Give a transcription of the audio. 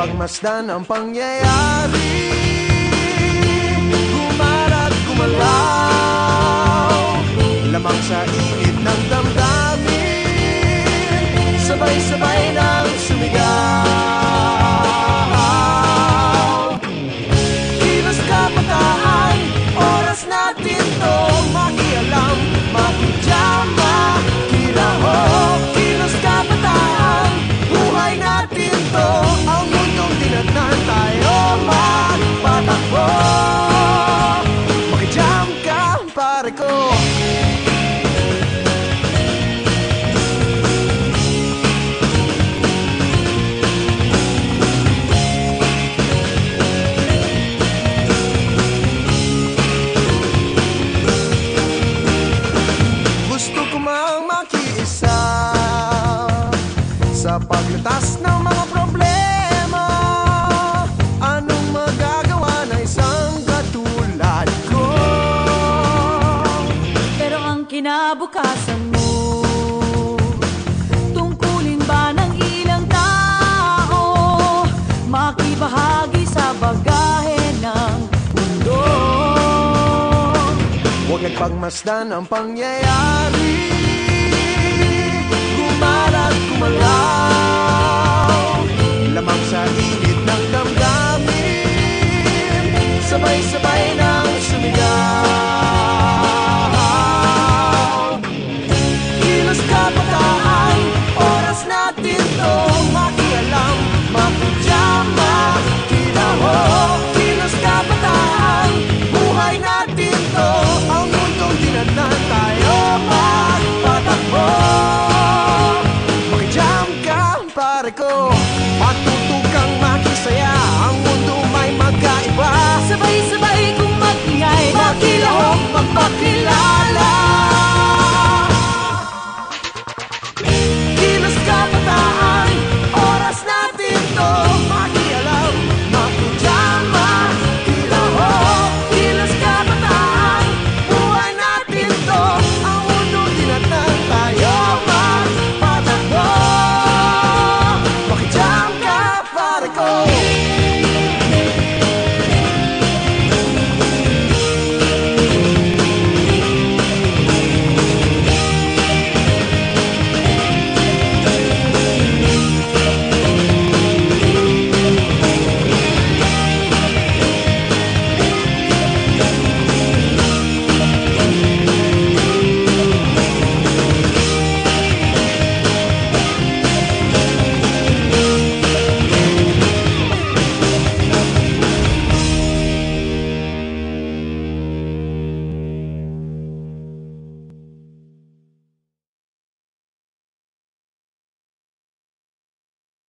pagmasdan ang pangyayari, gumarat gumalaw, lamang sa init ng damdamin, sabay-sabay nang sumigaw. Kilos kabataan, oras natin to makialam, makijam, makilahok. Kilos kabataan, buhay natin to, ang mundong tinatnan tayo magpatakbo. Makijam ka, pare ko. Sa paglutas ng mga problema, anong magagawa na isang katulad ko? Pero ang kinabukasan mo, tungkulin ba ng ilang tao, makibahagi sa bagahe ng mundo? Huwag nagpagmasdan ang pangyayari, gumarat gumalaw, lamang sa init ng damdamin, sabay-sabay nang sumigaw.